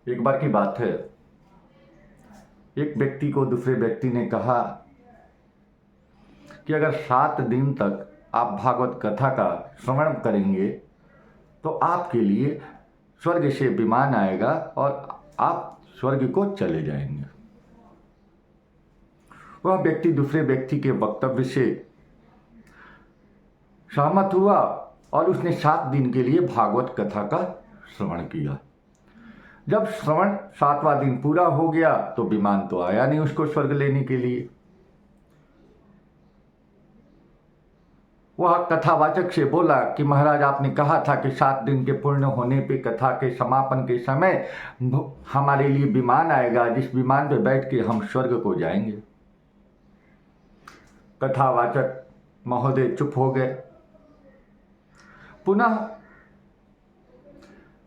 एक बार की बात है, एक व्यक्ति को दूसरे व्यक्ति ने कहा कि अगर 7 दिन तक आप भागवत कथा का श्रवण करेंगे तो आपके लिए स्वर्ग से विमान आएगा और आप स्वर्ग को चले जाएंगे। वह व्यक्ति दूसरे व्यक्ति के वक्तव्य से सहमत हुआ और उसने 7 दिन के लिए भागवत कथा का श्रवण किया। जब श्रवण 7वां दिन पूरा हो गया तो विमान तो आया नहीं उसको स्वर्ग लेने के लिए। वह कथावाचक से बोला कि महाराज आपने कहा था कि 7 दिन के पूर्ण होने पे कथा के समापन के समय हमारे लिए विमान आएगा, जिस विमान पे बैठ के हम स्वर्ग को जाएंगे। कथावाचक महोदय चुप हो गए। पुनः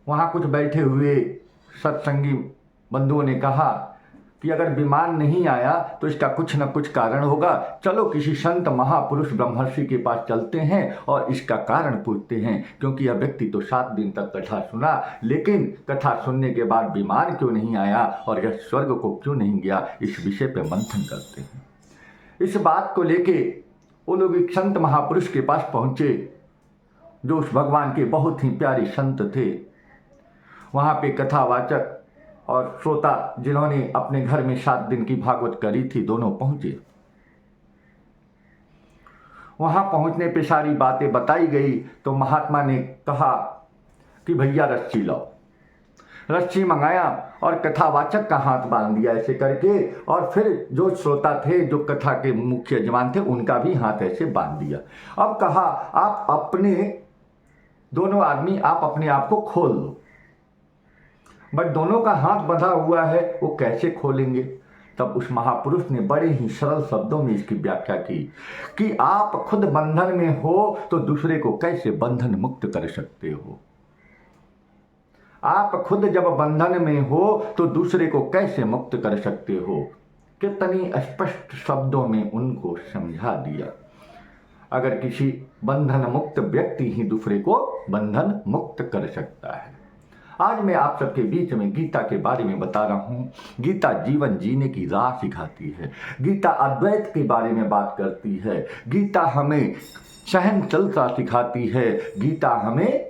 वहां कुछ बैठे हुए सत्संगी बंधुओं ने कहा कि अगर विमान नहीं आया तो इसका कुछ न कुछ कारण होगा, चलो किसी संत महापुरुष ब्रह्मर्षि के पास चलते हैं और इसका कारण पूछते हैं, क्योंकि यह व्यक्ति तो 7 दिन तक कथा सुना, लेकिन कथा सुनने के बाद विमान क्यों नहीं आया और यह स्वर्ग को क्यों नहीं गया, इस विषय पर मंथन करते हैं। इस बात को लेके वो लोग एक संत महापुरुष के पास पहुंचे जो उस भगवान के बहुत ही प्यारे संत थे। वहाँ पे कथावाचक और श्रोता जिन्होंने अपने घर में 7 दिन की भागवत करी थी, दोनों पहुंचे। वहां पहुंचने पे सारी बातें बताई गई तो महात्मा ने कहा कि भैया रस्सी लाओ। रस्सी मंगाया और कथावाचक का हाथ बांध दिया ऐसे करके, और फिर जो श्रोता थे, जो कथा के मुख्य यजमान थे, उनका भी हाथ ऐसे बांध दिया। अब कहा आप अपने दोनों आदमी आप अपने आप को खोल लो। बट दोनों का हाथ बंधा हुआ है, वो कैसे खोलेंगे? तब उस महापुरुष ने बड़े ही सरल शब्दों में इसकी व्याख्या की कि आप खुद बंधन में हो तो दूसरे को कैसे बंधन मुक्त कर सकते हो। आप खुद जब बंधन में हो तो दूसरे को कैसे मुक्त कर सकते हो। कितनी स्पष्ट शब्दों में उनको समझा दिया। अगर किसी बंधन मुक्त व्यक्ति ही दूसरे को बंधन मुक्त कर सकता है। आज मैं आप सबके बीच में गीता के बारे में बता रहा हूँ। गीता जीवन जीने की राह सिखाती है। गीता अद्वैत के बारे में बात करती है। गीता हमें सहनशीलता सिखाती है। गीता हमें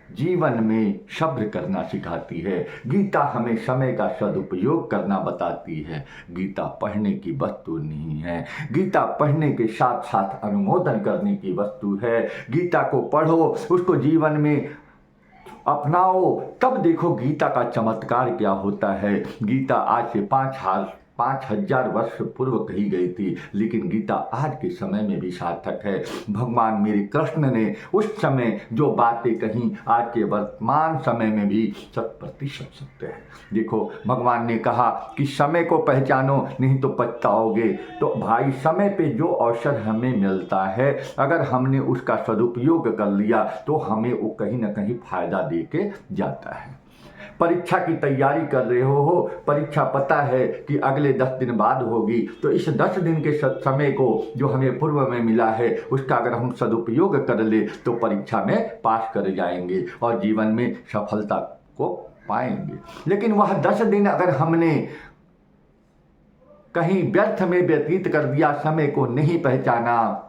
जीवन में सब्र करना सिखाती है। गीता हमें समय का सदुपयोग करना बताती है। गीता पढ़ने की वस्तु नहीं है, गीता पढ़ने के साथ साथ अनुमोदन करने की वस्तु है। गीता को पढ़ो, उसको जीवन में अपनाओ, तब देखो गीता का चमत्कार क्या होता है। गीता आज से 5,000 वर्ष पूर्व कही गई थी, लेकिन गीता आज के समय में भी सार्थक है। भगवान मेरे कृष्ण ने उस समय जो बातें कहीं आज के वर्तमान समय में भी 100% सत्य है। देखो भगवान ने कहा कि समय को पहचानो नहीं तो पछताओगे। तो भाई समय पे जो अवसर हमें मिलता है, अगर हमने उसका सदुपयोग कर लिया तो हमें वो कहीं ना कहीं फायदा दे के जाता है। परीक्षा की तैयारी कर रहे हो, परीक्षा पता है कि अगले 10 दिन बाद होगी, तो इस 10 दिन के समय को जो हमें पूर्व में मिला है उसका अगर हम सदुपयोग कर ले तो परीक्षा में पास कर जाएंगे और जीवन में सफलता को पाएंगे। लेकिन वह 10 दिन अगर हमने कहीं व्यर्थ में व्यतीत कर दिया, समय को नहीं पहचाना,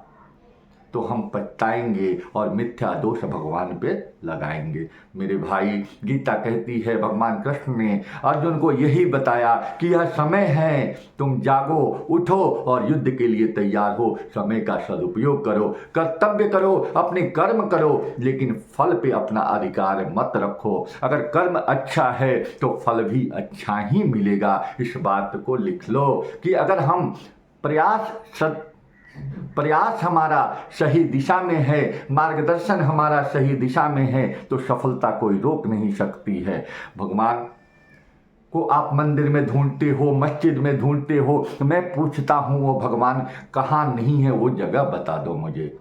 तो हम पछताएंगे और मिथ्या दोष भगवान पे लगाएंगे। मेरे भाई, गीता कहती है, भगवान कृष्ण ने अर्जुन को यही बताया कि यह समय है, तुम जागो, उठो और युद्ध के लिए तैयार हो। समय का सदुपयोग करो, कर्तव्य करो, अपने कर्म करो, लेकिन फल पे अपना अधिकार मत रखो। अगर कर्म अच्छा है तो फल भी अच्छा ही मिलेगा। इस बात को लिख लो कि अगर हम प्रयास हमारा सही दिशा में है, मार्गदर्शन हमारा सही दिशा में है, तो सफलता कोई रोक नहीं सकती है। भगवान को आप मंदिर में ढूंढते हो, मस्जिद में ढूंढते हो, मैं पूछता हूँ वो भगवान कहाँ नहीं है, वो जगह बता दो मुझे।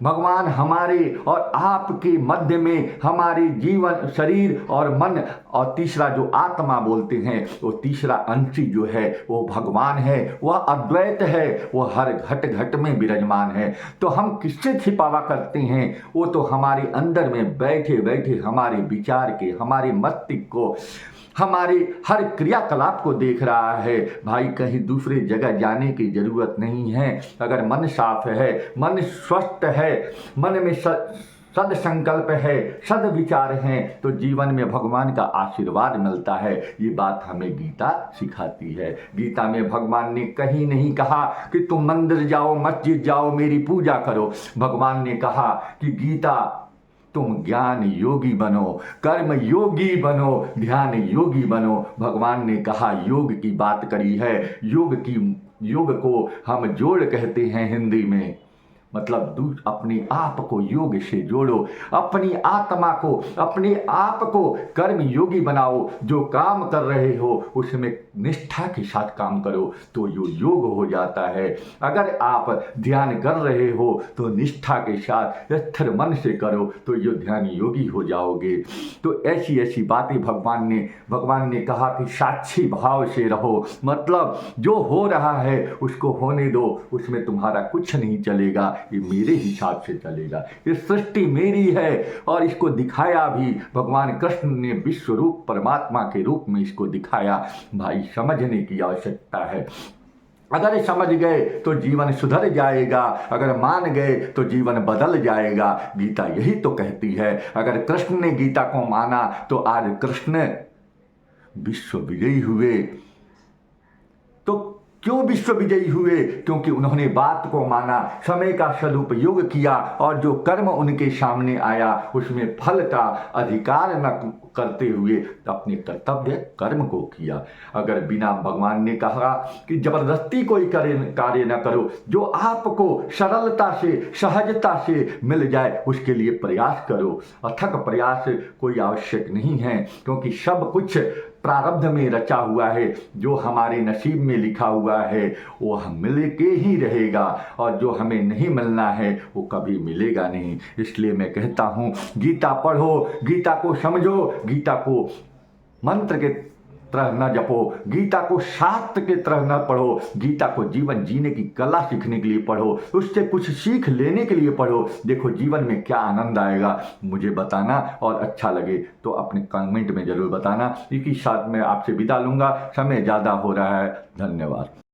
भगवान हमारे और आपके मध्य में हमारे जीवन, शरीर और मन, और तीसरा जो आत्मा बोलते हैं, वो तीसरा अंशी जो है वो भगवान है, वह अद्वैत है, वो हर घट घट में विराजमान है। तो हम किससे छिपावा करते हैं? वो तो हमारे अंदर में बैठे बैठे हमारे विचार के, हमारे मस्तिष्क को, हमारे हर क्रियाकलाप को देख रहा है। भाई कहीं दूसरे जगह जाने की जरूरत नहीं है। अगर मन साफ है, मन स्वस्थ है, मन में सद संकल्प है, सद विचार हैं, तो जीवन में भगवान का आशीर्वाद मिलता है। ये बात हमें गीता सिखाती है। गीता में भगवान ने कहीं नहीं कहा कि तुम मंदिर जाओ, मस्जिद जाओ, मेरी पूजा करो। भगवान ने कहा कि गीता तुम ज्ञान योगी बनो, कर्म योगी बनो, ध्यान योगी बनो। भगवान ने कहा योग की बात करी है। योग को हम जोड़ कहते हैं हिंदी में, मतलब अपने आप को योग से जोड़ो, अपनी आत्मा को, अपने आप को कर्म योगी बनाओ। जो काम कर रहे हो उसमें निष्ठा के साथ काम करो तो यो योग हो जाता है। अगर आप ध्यान कर रहे हो तो निष्ठा के साथ स्थिर मन से करो तो यो ध्यान योगी हो जाओगे। तो ऐसी ऐसी बातें भगवान ने कहा कि साक्षी भाव से रहो, मतलब जो हो रहा है उसको होने दो, उसमें तुम्हारा कुछ नहीं चलेगा, ये मेरे हिसाब से चलेगा। ये सृष्टि मेरी है और इसको दिखाया भी भगवान कृष्ण ने विश्व रूप परमात्मा के रूप में इसको दिखाया। भाई समझने की आवश्यकता है। अगर समझ गए तो जीवन सुधर जाएगा, अगर मान गए तो जीवन बदल जाएगा। गीता यही तो कहती है। अगर कृष्ण ने गीता को माना तो आज कृष्ण विश्व विजयी हुए। तो क्यों विश्व विजयी हुए? क्योंकि उन्होंने बात को माना, समय का सदुपयोग किया और जो कर्म उनके सामने आया उसमें फल का अधिकार न करते हुए अपने कर्तव्य कर्म को किया। अगर बिना, भगवान ने कहा कि जबरदस्ती कोई कार्य न करो, जो आपको सरलता से, सहजता से मिल जाए उसके लिए प्रयास करो। अथक प्रयास कोई आवश्यक नहीं है, क्योंकि सब कुछ प्रारब्ध में रचा हुआ है। जो हमारे नसीब में लिखा हुआ है वो हम मिल के ही रहेगा, और जो हमें नहीं मिलना है वो कभी मिलेगा नहीं। इसलिए मैं कहता हूँ गीता पढ़ो, गीता को समझो, गीता को मंत्र के तरह न जपो, गीता को शास्त्र के तरह न पढ़ो, गीता को जीवन जीने की कला सीखने के लिए पढ़ो, उससे कुछ सीख लेने के लिए पढ़ो। देखो जीवन में क्या आनंद आएगा। मुझे बताना और अच्छा लगे तो अपने कमेंट में जरूर बताना। इसी साथ मैं आपसे विदा लूंगा, समय ज़्यादा हो रहा है। धन्यवाद।